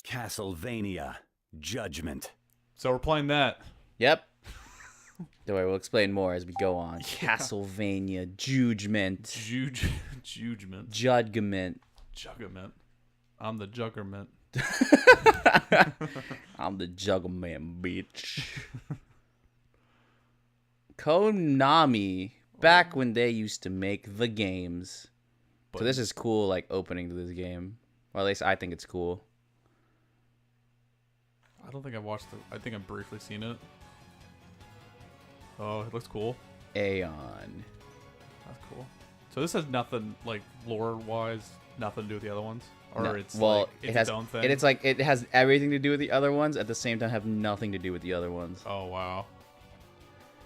Castlevania Judgment. So we're playing that. Yep. Don't worry, we'll explain more as we go on. Castlevania Judgment. Judgment. Judgment. Juggerment. I'm the Juggerment. I'm the Juggerman, bitch. Konami, back when they used to make the games. So this is cool, like, opening to this game. Or at least I think it's cool. I don't think I've watched it. I think I've briefly seen it. Oh, it looks cool. Aeon. That's cool. So this has nothing, like, lore-wise, nothing to do with the other ones? Or No, it's, well, like, it's it has, its own thing? It's like, it has everything to do with the other ones, at the same time have nothing to do with the other ones. Oh, wow.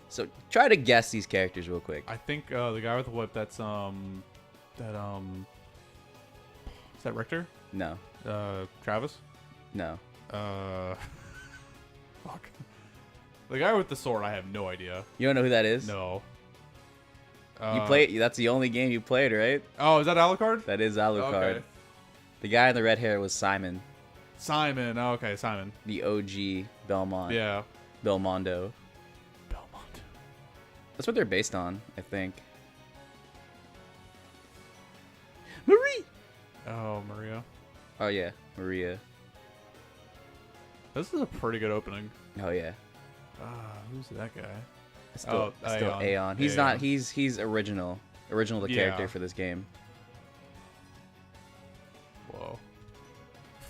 So try to guess these characters real quick. I think the guy with the whip, that's, is that Richter? No. Travis? No. Fuck. The guy with the sword, I have no idea. You don't know who that is? No. You play. That's the only game you played, right? Oh, is that Alucard? That is Alucard. Okay. The guy in the red hair was Simon. Simon. Oh, okay, Simon. The OG Belmont. Yeah. Belmondo. Belmont. That's what they're based on, I think. Marie! Oh, Maria. Oh, yeah. Maria. This is a pretty good opening. Oh, yeah. Who's that guy? It's still Aeon. He's Aeon. not. He's original. Original the character Yeah. for this game. Whoa.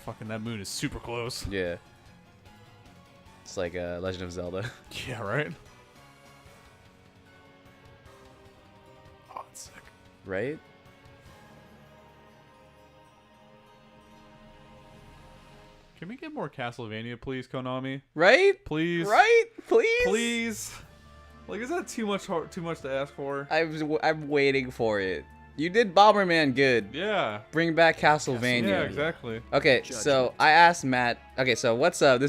Fucking that moon is super close. Yeah. It's like Legend of Zelda. Yeah, right? Oh, it's sick. Right? Can we get more Castlevania, please, Konami? Right? Please. Right? Please? Please. Like, is that too much to ask for? I'm waiting for it. You did Bomberman good. Yeah. Bring back Castlevania. Yeah, exactly. Okay, so I asked Matt. Okay, so what's up?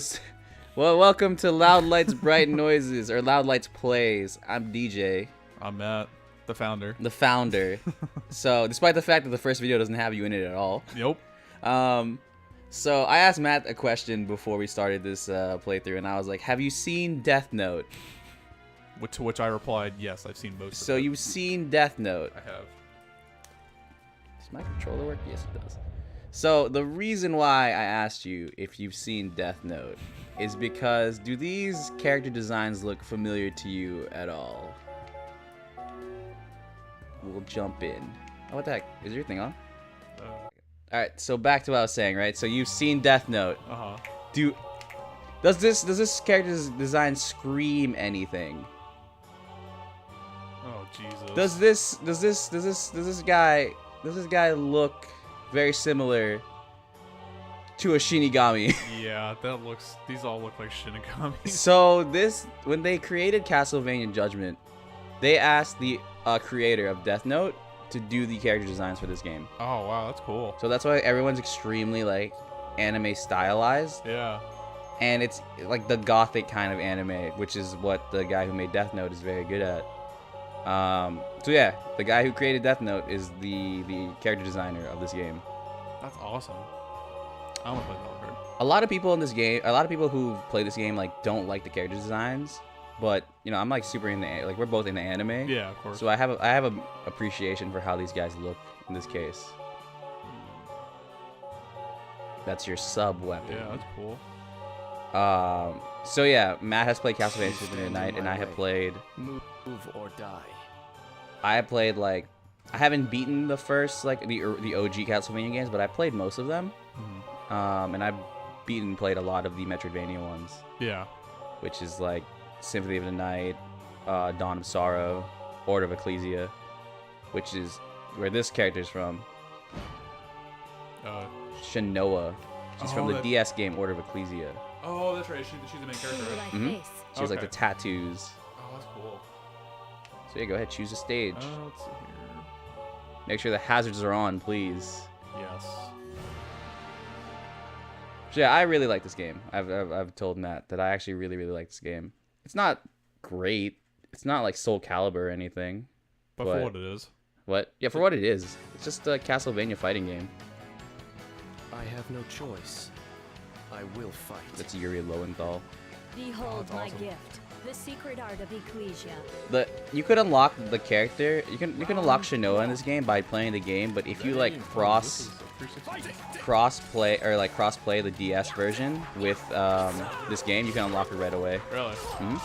Well, welcome to Loud Lights, Bright Noises, or Loud Lights Plays. I'm DJ, I'm Matt, the founder. the founder. So, despite the fact that the first video doesn't have you in it at all, Yep. so I asked Matt a question before we started this playthrough, and I was like, "Have you seen Death Note?" To which I replied, yes, I've seen most So of it. you've seen Death Note. I have. Does my controller work? Yes, it does. So the reason why I asked you if you've seen Death Note is because do these character designs look familiar to you at all? We'll jump in. Oh, what the heck? Is your thing on? Alright, so back to what I was saying, right? So you've seen Death Note. Uh-huh. Does this character design scream anything? Oh, Jesus. Does this guy look very similar to a Shinigami? Yeah, these all look like Shinigami. So when they created Castlevania Judgment, they asked the creator of Death Note to do the character designs for this game. Oh, wow, that's cool. So that's why everyone's extremely like anime stylized, Yeah. and it's like the gothic kind of anime, which is what the guy who made Death Note is very good at. So yeah, the guy who created Death Note is the character designer of this game. That's awesome. I want to play Alucard. A lot of people in this game, a lot of people who play this game like don't like the character designs, but you know I'm like super into like we're both into anime. Yeah, of course. So I have a appreciation for how these guys look in this case. That's your sub weapon. Yeah, that's cool. So yeah, Matt has played Castlevania Symphony of the Night, and I have played. Move or die. I have played like I haven't beaten the first like the OG Castlevania games, but I played most of them. And I've played a lot of the Metroidvania ones, Yeah. which is like Symphony of the Night, Dawn of Sorrow, Order of Ecclesia, which is where this character's from. Shinoa. She's from the DS game Order of Ecclesia. Oh, that's right. She's the main character, right? She has like the tattoos. Oh, that's cool. So yeah, go ahead, choose a stage. Let's see here. Make sure the hazards are on, please. Yes. So yeah, I really like this game. I've told Matt that I actually really like this game. It's not great. It's not like Soul Calibur or anything. But for what it is. What? Yeah, for what it is. It's just a Castlevania fighting game. I have no choice. I will fight. That's Yuri Lowenthal. Behold that's my awesome. gift, the secret art of Ecclesia. You could unlock the character. You can unlock Shinoa in this game by playing the game, but if you like cross play or like cross play the DS version with this game, you can unlock it right away. Really? Hmm?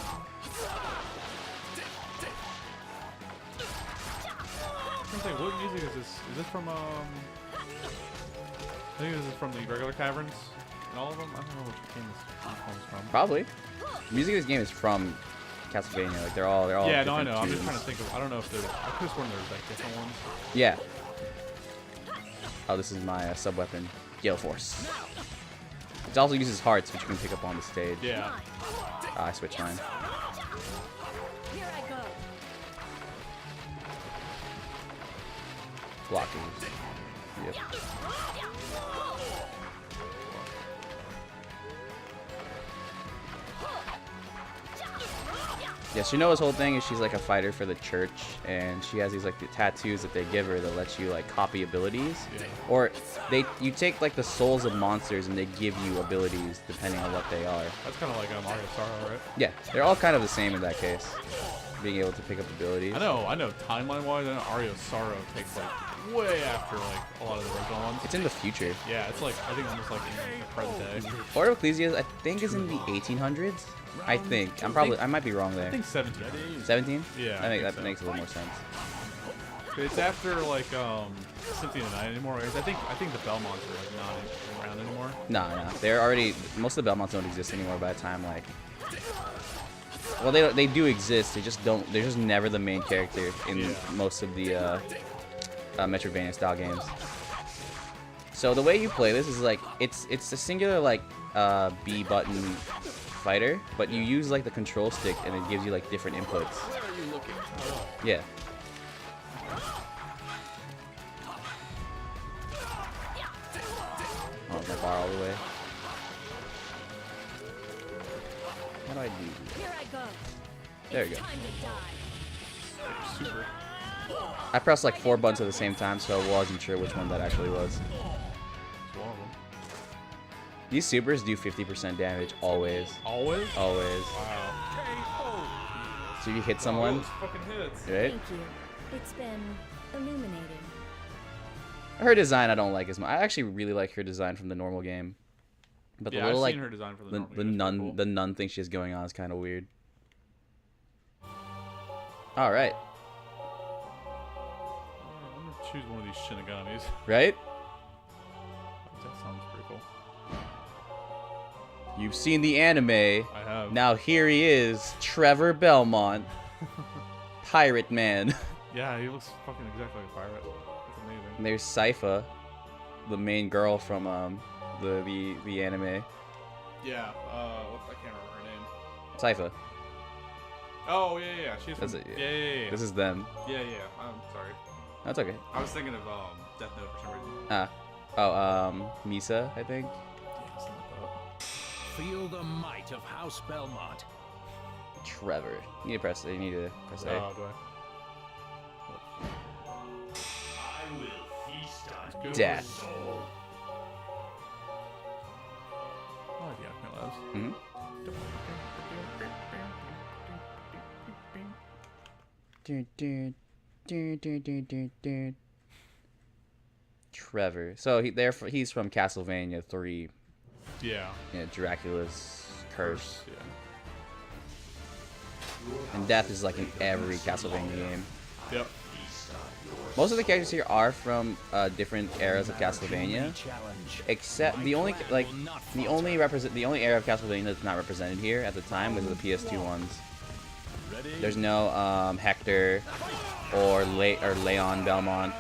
I'm thinking, what music is this? Is this from I think this is from the regular caverns and all of them. I don't know which game this comes from. Probably. The music of this game is from Castlevania. Like they're all. Yeah, no, I different know. I'm just tunes. trying to think of. I don't know if there's. I could have sworn there's like different ones. Yeah. Oh, this is my sub weapon, Gale Force. It also uses hearts, which you can pick up on the stage. Yeah. I switched mine. Here I go. Blocking. Yep. Yeah, Shinoa's whole thing is she's like a fighter for the church, and she has these like the tattoos that they give her that let you like copy abilities, Yeah. or you take like the souls of monsters and they give you abilities depending on what they are. That's kind of like Mario Sorrow, right? Yeah, they're all kind of the same in that case, being able to pick up abilities. I know. Timeline-wise, I know Ario Sorrow takes like way after like a lot of the original ones. It's in the future. Yeah, it's like I think almost like in the present day. Order of Ecclesia, I think, is in the 1800s. I think. I might be wrong I there. think 17. 17? Yeah, I think I that think so. makes a little more sense. It's after like Symphony of the Night anymore. I think the Belmonts are like not around anymore. Nah. They're already. Most of the Belmonts don't exist anymore by the time like. Well, they do exist. They just don't. They're just never the main character in most of the Metroidvania style games. So the way you play this is like it's a singular like B button fighter, but you use like the control stick and it gives you like different inputs. Yeah. Oh, my bar all the way. How do I do? Here I go. There you go. Time to die. Super. I pressed like 4 buttons at the same time, so I wasn't sure which one that actually was. It's one of them. These supers do 50% damage always. Always? Always. Wow. So if you hit Oh, someone, those fucking hits. right? Thank you. It's been illuminating. Her design I don't like as much. I actually really like her design from the normal game. But Yeah, the little I've like seen her design for the the normal game. It's nun pretty cool. the nun thing she has going on is kind of weird. All right. I'm gonna choose one of these Shinigamis. Right? That sounds pretty cool. You've seen the anime. I have. Now here he is, Trevor Belmont. Pirate Man. Yeah, he looks fucking exactly like a pirate. That's amazing. And there's Sypha, the main girl from the anime. Yeah, I can't remember her name. Sypha. Oh, yeah. She's That's from, it, yeah. This is them. Yeah. I'm sorry. That's okay. I was thinking of Death Note for some reason. Misa, I think. Yeah, something like that. Feel the might of House Belmont. Trevor. You need to press A. Oh, do I? I will feast on Good. Death. I like the Acme Labs. Mhm. Trevor. So he's from Castlevania 3. Yeah. Yeah, Dracula's Curse. Yeah. And death is like in every Castlevania game. Yep. Most of the characters here are from different eras of Castlevania, except the only era of Castlevania that's not represented here at the time was the PS2 ones. There's no Hector or Leon Belmont.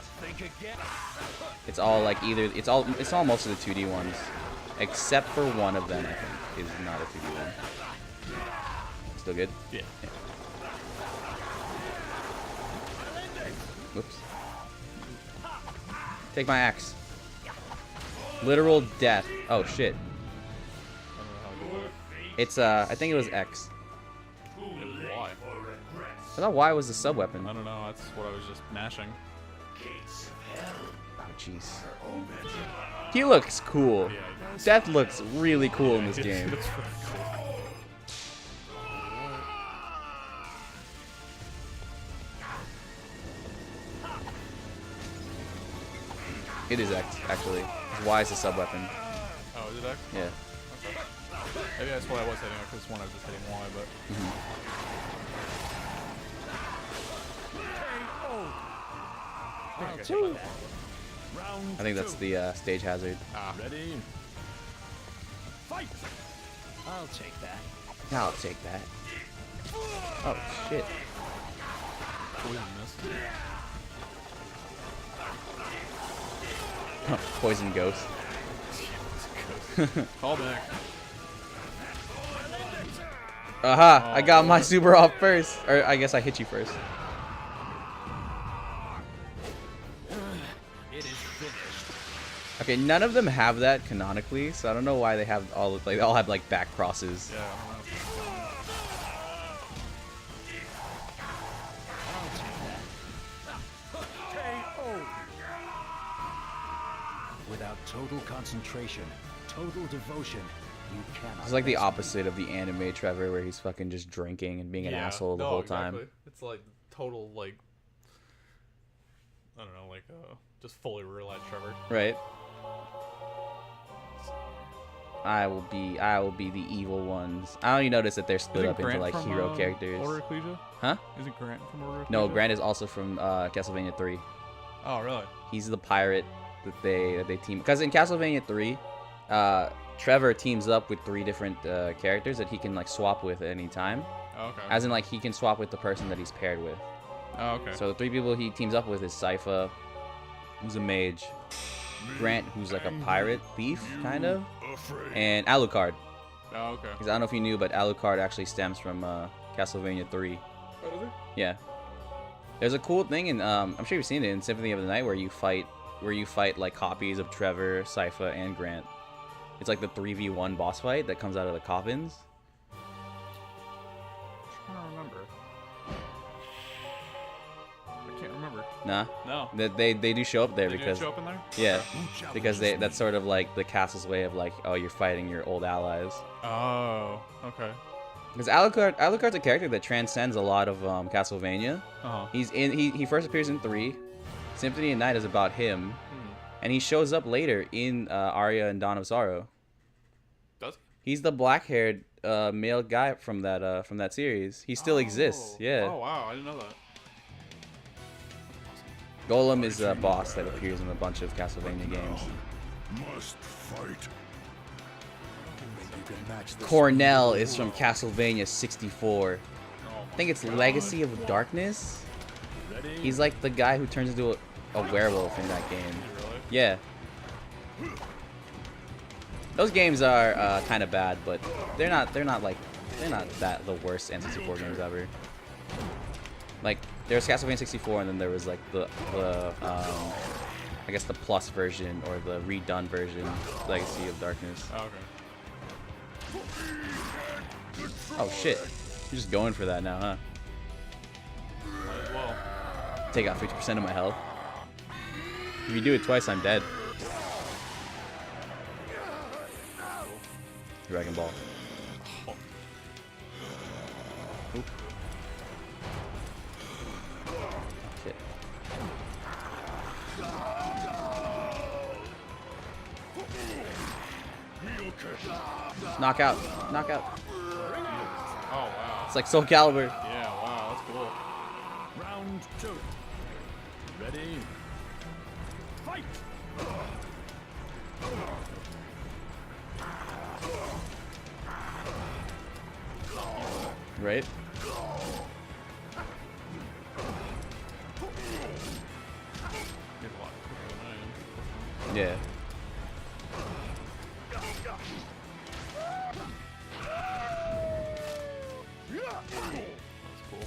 It's all like it's all most of the 2D ones, except for one of them I think is not a 2D one. Still good? Yeah. Whoops. Take my axe. Literal death. Oh shit. It's I think it was X. Why? I thought Y was the sub weapon. I don't know. That's what I was just mashing. Oh jeez. He looks cool. Death looks really cool in this game. Looks really cool. It is X, actually. Y is a sub weapon. Oh, is it X? Yeah. Okay. Maybe that's what I was hitting. I could have sworn I was just hitting Y, but. I think that's the stage hazard. Ready? Fight! I'll take that. I'll take that. Oh shit. Poison missed. Poison ghost. Call back. Aha! I got my super off first. Or I guess I hit you first. It is finished. Okay, none of them have that canonically, so I don't know why they have all like they all have like back crosses. Yeah, I don't know. Without total concentration, total devotion, you cannot. It's like the rescue. opposite of the anime Trevor, where he's fucking just drinking and being an asshole the whole time. It's like total, like, I don't know, like, just fully realized Trevor. Right. I will be the evil ones. I only noticed that they're split Isn't up into Grant like from, hero characters. Order Ecclesia? Huh? Isn't Grant from Order Ecclesia? No, Grant is also from Castlevania 3. Oh, really? He's the pirate that they team, because in Castlevania 3, Trevor teams up with 3 different characters that he can like swap with at any time. Oh, okay. As in like he can swap with the person that he's paired with. Oh, okay. So the 3 people he teams up with is Sypha, who's a mage, Grant, who's like a pirate thief kind of, and Alucard. Oh, okay. Because I don't know if you knew, but Alucard actually stems from Castlevania 3. Oh, does it? Yeah. There's a cool thing, and I'm sure you've seen it in Symphony of the Night, where you fight like copies of Trevor, Sypha, and Grant. It's like the 3v1 boss fight that comes out of the coffins. I don't remember. I can't remember. Nah. No. They do show up there Did because you show up in there? yeah, because that's sort of like the castle's way of like, oh, you're fighting your old allies. Oh, okay. Because Alucard's a character that transcends a lot of Castlevania. Uh-huh. He first appears in 3. Symphony of Night is about him, and he shows up later in Arya and Dawn of Sorrow. Does He's the black-haired male guy from that series. He still exists. Yeah. Oh, wow. I didn't know that. Golem is a boss that appears in a bunch of Castlevania games. Must fight. Cornell is from Castlevania 64. I think it's Legacy of Darkness. He's like the guy who turns into a werewolf in that game. Really? Yeah. Those games are kind of bad, but they're not that the worst N64 games ever. Like there's Castlevania 64, and then there was like the I guess the plus version or the redone version, Legacy of Darkness. Oh, okay. Oh shit! You're just going for that now, huh? Might as well. Take out 50% of my health. If you do it twice, I'm dead. Dragon Ball. Oop. Shit. Knockout. Knockout. Oh, wow. It's like Soul Calibur. Yeah, wow. That's cool. Round 2. Ready? Fight! Right? You're a lot quicker than I am. Yeah. That's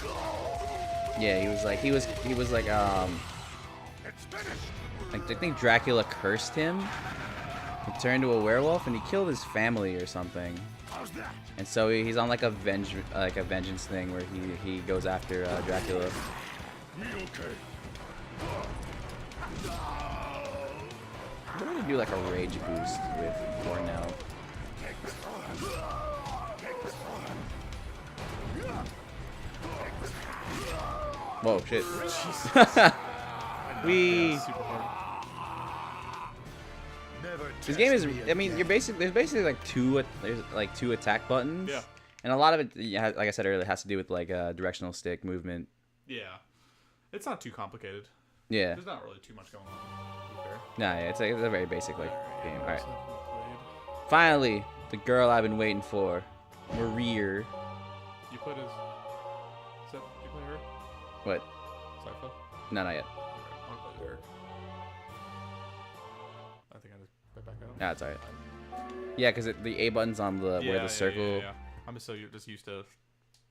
cool. Yeah, he was like I think Dracula cursed him. He turned to a werewolf and he killed his family or something. And so he's on like a vengeance thing where he goes after Dracula. I'm gonna do like a rage boost with Cornell. Whoa, shit. We. Super hard. This game is. I mean, there's basically like two attack buttons. Yeah. And a lot of it, yeah, like I said earlier, has to do with like directional stick movement. Yeah. It's not too complicated. Yeah. There's not really too much going on. To be fair. Nah, yeah, it's a very basic like game. All right. So played. Finally, the girl I've been waiting for, Maria. You played as. You play her? What? Sypha? No, not yet. Okay, I want to play her. I think I just went back out. Nah, it's alright. Yeah, because the A button's on the where the circle. Yeah. I'm just just used to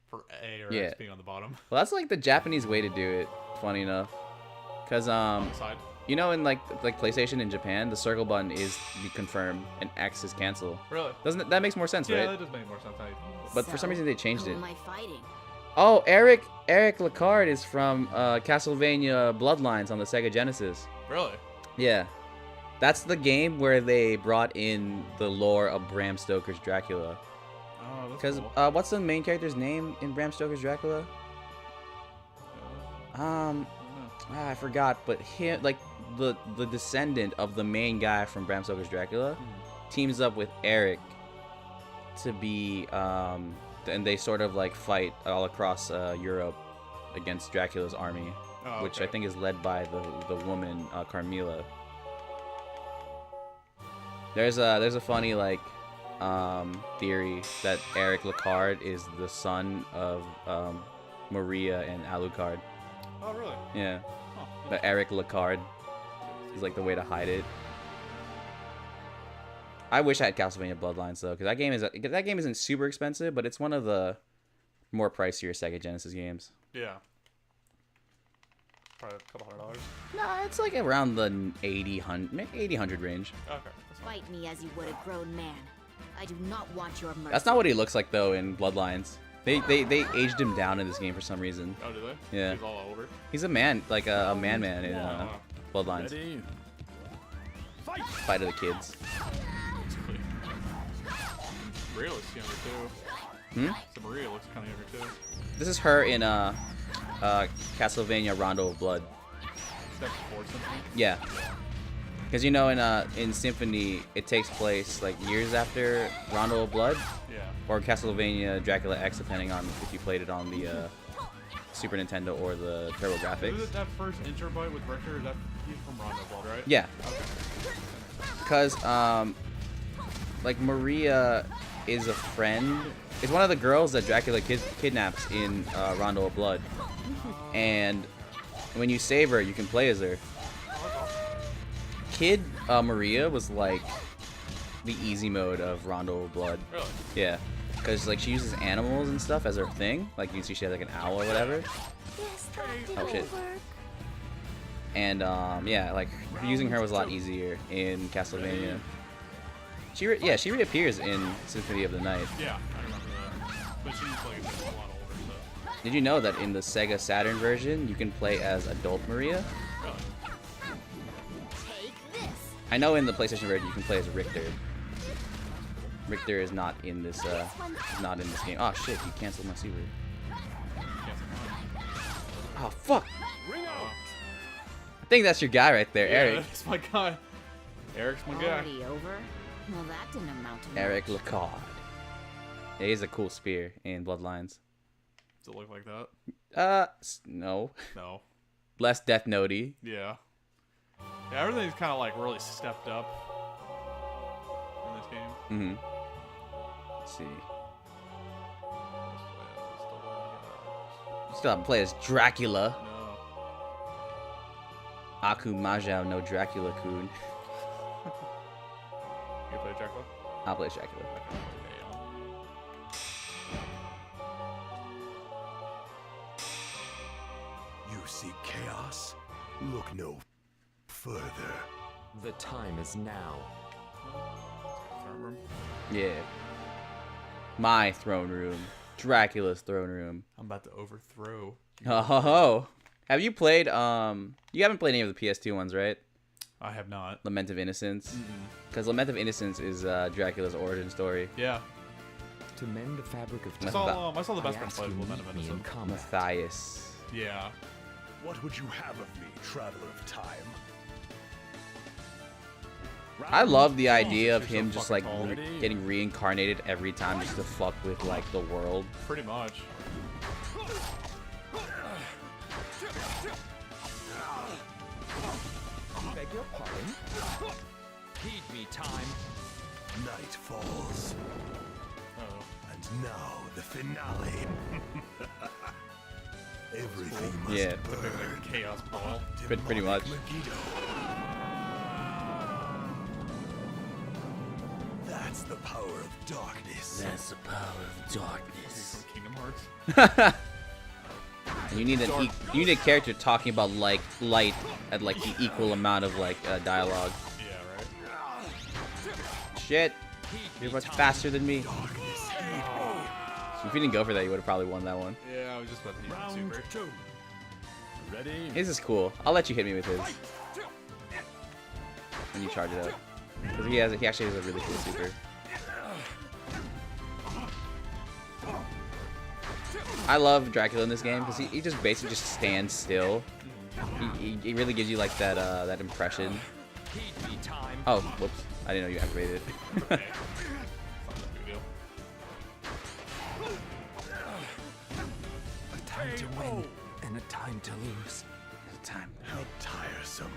for A or Yeah. X being on the bottom. Well, that's like the Japanese way to do it. Funny enough, because On the side. you know, in like PlayStation in Japan, the circle button is you confirm and X is cancel. Really? Doesn't that makes more sense, Yeah, right? that does make more sense. Now you think about it. But for some reason they changed Who it. am I fighting? Oh, Eric Lacard is from Castlevania Bloodlines on the Sega Genesis. Really? Yeah, that's the game where they brought in the lore of Bram Stoker's Dracula. Oh, that's Because cool. what's the main character's name in Bram Stoker's Dracula? I don't know. I forgot, but him, like the descendant of the main guy from Bram Stoker's Dracula, teams up with Eric to be, and they sort of like fight all across Europe against Dracula's army, Oh, which okay. I think is led by the woman Carmilla. There's a funny like theory that Eric Lacard is the son of Maria and Alucard. Oh, really? Yeah. Oh, But Eric Lacard is like the way to hide it. I wish I had Castlevania Bloodlines though, because that game isn't super expensive, but it's one of the more pricier Sega Genesis games. yeah. Probably a couple $100. Nah, it's like around the 80-100 range. Okay. That's fine. Fight me as you would a grown man. I do not want your mercy. That's not what he looks like though in Bloodlines. They aged him down in this game for some reason. Oh, do they? Yeah. He's all over. He's a man, like a man in Wow. Bloodlines. Ready? Fight! Fight of the kids. Maria looks younger too. Hmm? So Maria looks kind of younger too. This is her in Castlevania Rondo of Blood. Is that before something? Yeah. Because you know in Symphony it takes place like years after Rondo of Blood Yeah. or Castlevania Dracula X, depending on if you played it on the Super Nintendo or the Is TurboGrafx. it that first intro fight with Richter? Is that he's from Rondo Blood, right? Yeah. Okay. Because like Maria is a friend. Is one of the girls that Dracula kidnaps in Rondo of Blood, and when you save her, you can play as her. Kid Maria was like the easy mode of Rondo of Blood. Really? Yeah, because like she uses animals and stuff as her thing. Like you can see she has like an owl or whatever. Yes, that Oh, shit. will work. And yeah, like using her was a lot easier in Castlevania. She reappears in Symphony of the Night. Yeah, I remember that. But she's like a lot older, so. Did you know that in the Sega Saturn version you can play as adult Maria? Really? Take this. I know in the PlayStation version you can play as Richter. Richter is not in this game. Oh shit, you canceled my super. Cancel mine. Oh fuck. Ring out! I think that's your guy right there, Yeah, Eric. that's my guy. Eric's my guy. Already over? Well, that didn't amount to much. Eric Lacard. Yeah, he's a cool spear in Bloodlines. Does it look like that? No. No. Less Death Note-y. Yeah. Yeah, everything's kind of like really stepped up in this game. Mm-hmm. Let's see. No. Still haven't played as Dracula. Aku Majao no Dracula-kun. You play Dracula? I'll play as Dracula. You seek chaos? Look no further. The time is now. Throne room. Yeah. My throne room. Dracula's throne room. I'm about to overthrow. Oh ho ho. Have you played? You haven't played any of the PS2 ones, right? I have not. Lament of Innocence. Because Lament of Innocence is Dracula's origin story. Yeah. To mend the fabric of I time, saw the best friend ask play you Lament of meet me in Innocence. combat. Matthias. Yeah. What would you have of me, traveler of time? I love the idea of You're so him just fucking like tall. getting reincarnated every time just to fuck with like the world. Pretty much. Beg your pardon? Heed me, time. Night falls, Oh. and now the finale. Everything must Yeah. burn. Chaos ball. Pretty much. Megiddo. That's the power of darkness. That's the power of darkness. From Kingdom Hearts. And you need you need a character talking about like light at like the equal amount of like dialogue. Yeah, right. Shit, you're much faster than me. Darkness. If you didn't go for that, you would have probably won that one. Yeah, I was just about to use Round super. 2. Ready? His is cool. I'll let you hit me with his when you charge it up. Because he actually has a really cool super. I love Dracula in this game because he just basically just stands still. He really gives you like that that impression. Heed me, time. Oh, whoops! I didn't know you activated it. Okay. It's not that big a deal. A time to win and a time to lose. Time. How tiresome.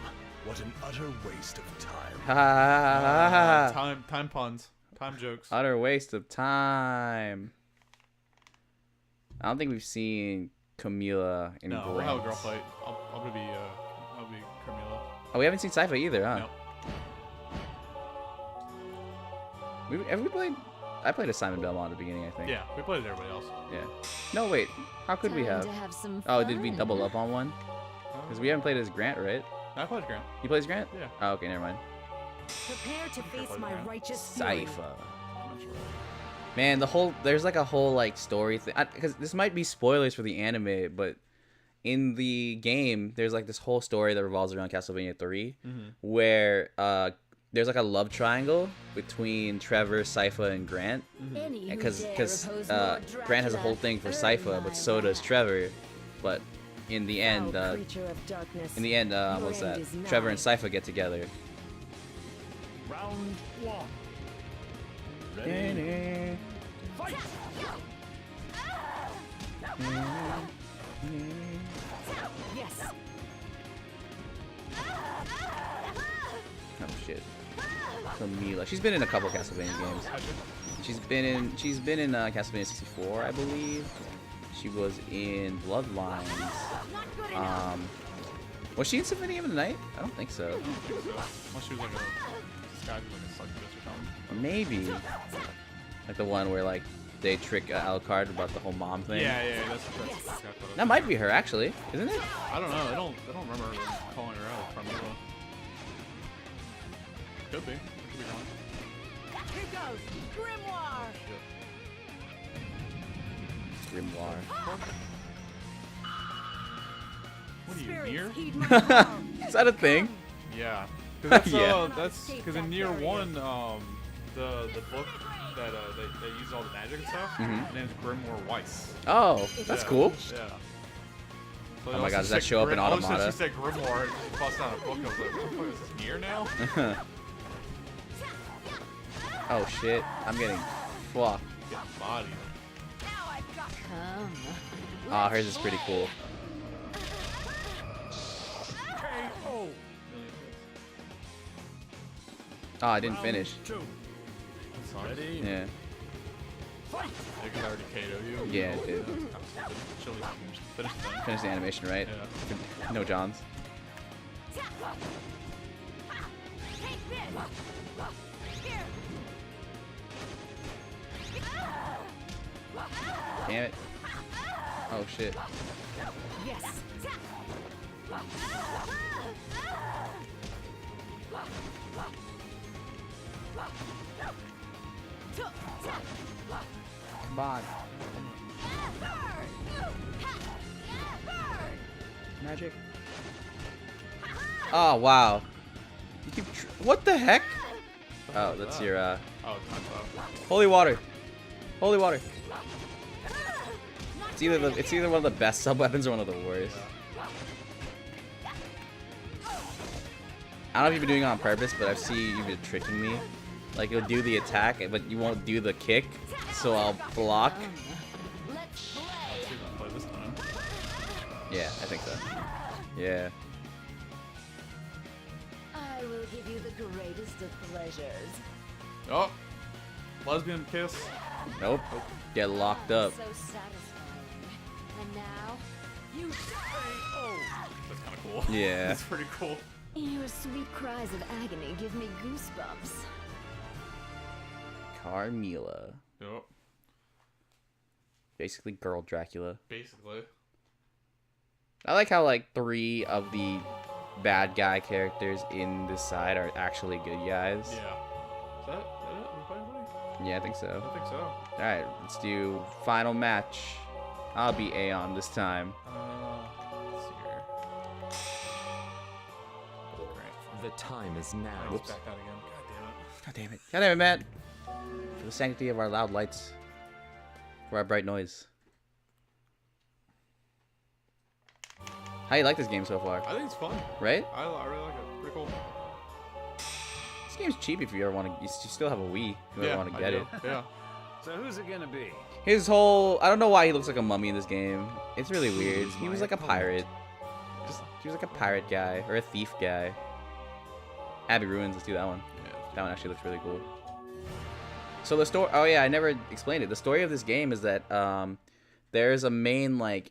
What an utter waste of time. Ha ha ha ha ha. Time puns. Time jokes. Utter waste of time. I don't think we've seen Camila in No, we'll have a girl Grant. fight. I'll be Carmilla. Oh, we haven't seen Sypha either, huh? No. Have we played? I played a Simon Belmont at the beginning, I think. Yeah, we played with everybody else. Yeah. No, wait. How could we have? some Oh, did we double up on one? Because we haven't played as Grant, right? I played Grant. You plays Grant? Yeah. Oh, okay, never mind. Prepare to face Careful, my man. righteous fury. Sypha. I'm not sure. Man, there's like a whole like story thing. Because this might be spoilers for the anime, but in the game, there's like this whole story that revolves around Castlevania 3, where there's like a love triangle between Trevor, Sypha, and Grant. Because Grant has a whole thing for Sypha, but so does Trevor. But in the end, what's that? Trevor and Sypha get together. Round 1. Ready? Fight! Yes. Oh shit. Camila. She's been in a couple Castlevania games. She's been in Castlevania 64, I believe. She was in Bloodlines. Was she in Symphony of the Night? I don't think so. Unless she was like a succubus or something. Maybe. Like the one where like they trick Alucard about the whole mom thing. Yeah, that's exactly what I That might be her actually, isn't it? I don't know. I don't remember them calling her out from Carmilla. Could be. Could be wrong. Here goes Grimoire. Grimoire. What are you, Nier? Heed my call. Is that a thing? Yeah. Cause Yeah. That's because in Nier 1, the book that uses all the magic and stuff, his name's Grimoire Weiss. Oh, that's Yeah, cool. Yeah. So Oh my god, does that show up in Automata? She said Grimoire and just busts out a book. I was like, what the fuck is this, Nier now? Oh shit, I'm getting fucked. Getting bodied. Oh, hers is pretty cool. KO. Oh, I didn't finish. 2. Ready? Yeah. Fight! Yeah, 'cause I already KO'd you. Yeah, it did. Chili finish the thing. Finish the animation, right? Yeah. No Johns. Damn it. Oh shit. Yes. Come on. magic. Oh wow. You keep what the heck? Oh, that's your Oh, time's up. holy water. Holy water. It's either one of the best sub weapons or one of the worst. I don't know if you've been doing it on purpose, but I've seen you've been tricking me. Like you'll do the attack, but you won't do the kick, so I'll block. Let's See play. if I play this time. Yeah, I think so. Yeah. I will give you the greatest of pleasures. Oh, lesbian kiss. Nope. Get locked up. So satisfying. And now, you That's kind of cool. Yeah. That's pretty cool. Your sweet cries of agony give me goosebumps. Carmilla. Yep. Basically girl Dracula. Basically. I like how like 3 of the bad guy characters in this side are actually good guys. Yeah. Is that it? Are we playing somebody? Yeah, I think so. I think so. Alright, let's do final match. I'll be Aeon this time. Let's see here. Great. The time is now. Let's back out again. God damn it. God damn it. God damn it, Matt. For the sanctity of our loud lights. For our bright noise. How you like this game so far? I think it's fun. Right? I really like it. Pretty cool. This game's cheap if you ever want to. You still have a Wii. If you ever want to I get do. it. Yeah. So who's it gonna be? His whole. I don't know why he looks like a mummy in this game. It's really weird. He was like a pirate. He was like a pirate guy. Or a thief guy. Abbey Ruins. Let's do that one. That one actually looks really cool. So the story. Oh yeah, I never explained it. The story of this game is that there's a main like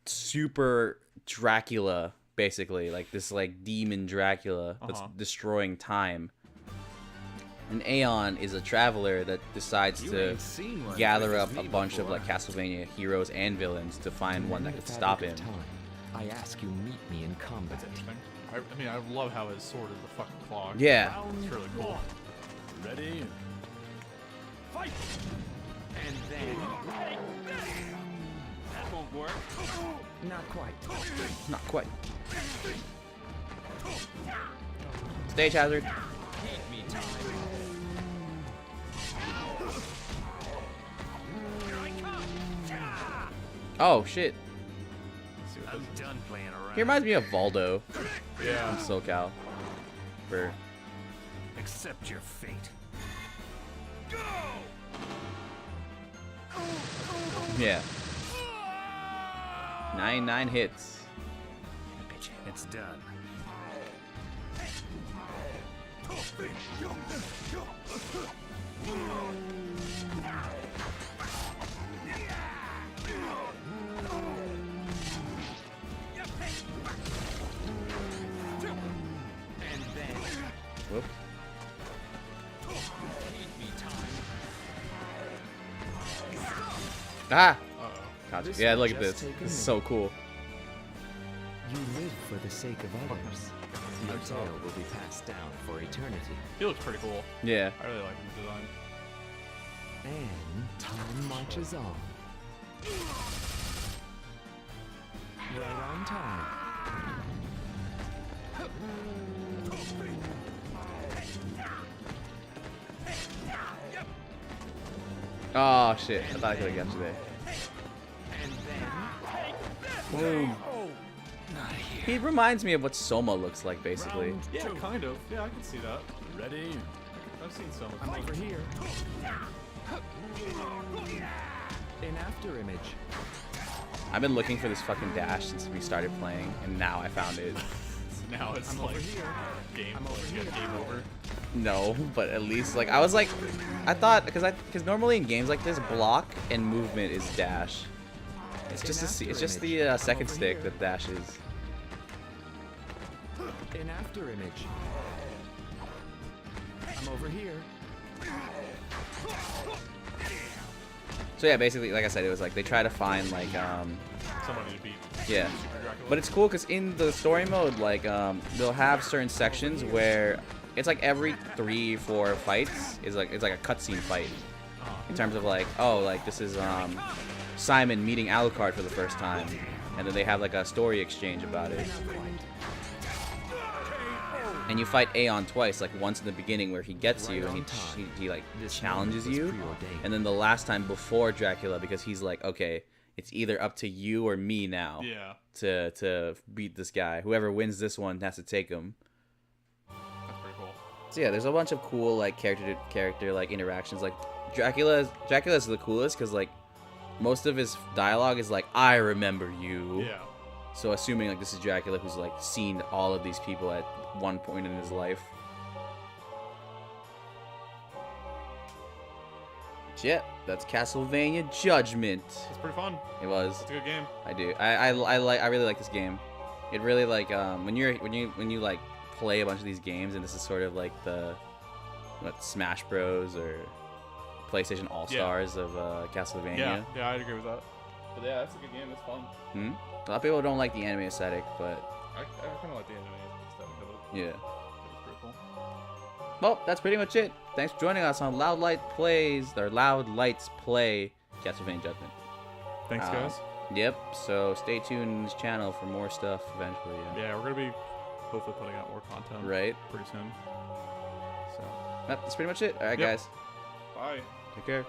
super Dracula, basically like this like demon Dracula that's destroying time. And Aeon is a traveler that decides to gather up a bunch of like Castlevania heroes and villains to find one that could stop him. I ask you meet me in combat. I mean, I love how his sword is the fucking claw. Yeah. It's really cool. Ready? Fight! And then... That won't work. Not quite. Not quite. Stage hazard. Heat me time. Oh shit. Let's see what I'm this is. done playing around. He reminds me of Valdo Yeah. from SoCal. For Accept your fate. yeah. 9 hits. It's done. And then... Whoop. Heat me time. Ah! Uh-oh. Gotcha. This Yeah, will look at just this. take a This is so cool. You live for the sake of others. Your tale will be passed down for eternity. He looks pretty cool. Yeah. I really like his design. And time marches on. Right on time. Oh shit. I thought I could have got you there. And then... Boom. He reminds me of what Soma looks like, basically. Yeah, kind of. Yeah, I can see that. Ready? I've seen some. I'm over here. An after image. I've been looking for this fucking dash since we started playing, and now I found it. Now it's I'm like over here. game, I'm over like, here. game over. No, but at least like I was like, I thought because normally in games like this, block and movement is dash. It's just the second stick that dashes. An after image. I'm over here. So yeah, basically, like I said, it was like they try to find like Somebody to beat. yeah. Super Dracula. But it's cool because in the story mode, like they'll have certain sections where it's like every 3-4 fights is like it's like a cutscene fight. In terms of like, oh, like this is Simon meeting Alucard for the first time, and then they have like a story exchange about it. And you fight Aeon twice, like once in the beginning where he gets you and he like challenges you, and then the last time before Dracula because he's like, okay, it's either up to you or me now. Yeah. To beat this guy. Whoever wins this one has to take him. That's pretty cool. So yeah, there's a bunch of cool like character to character like interactions. Like Dracula's the coolest because like most of his dialogue is like, I remember you. Yeah. So assuming like this is Dracula who's like seen all of these people at one point in his life. But yeah, that's Castlevania Judgment. It's pretty fun. It was. It's a good game. I do. I really like this game. It really like when you like play a bunch of these games and this is sort of like the Smash Bros or PlayStation All Stars of Castlevania. Yeah, I'd agree with that. But yeah, that's a good game. It's fun. A lot of people don't like the anime aesthetic, but I kind of like the anime aesthetic of it. yeah. It's pretty cool. Well, that's pretty much it. Thanks for joining us on Loud Lights Play Castlevania Judgment. Thanks, guys. Yep. So stay tuned on this channel for more stuff eventually. Yeah, we're gonna be hopefully putting out more content. Right. Pretty soon. So. Yep, that's pretty much it. All right, Yep. guys. Bye. Take care.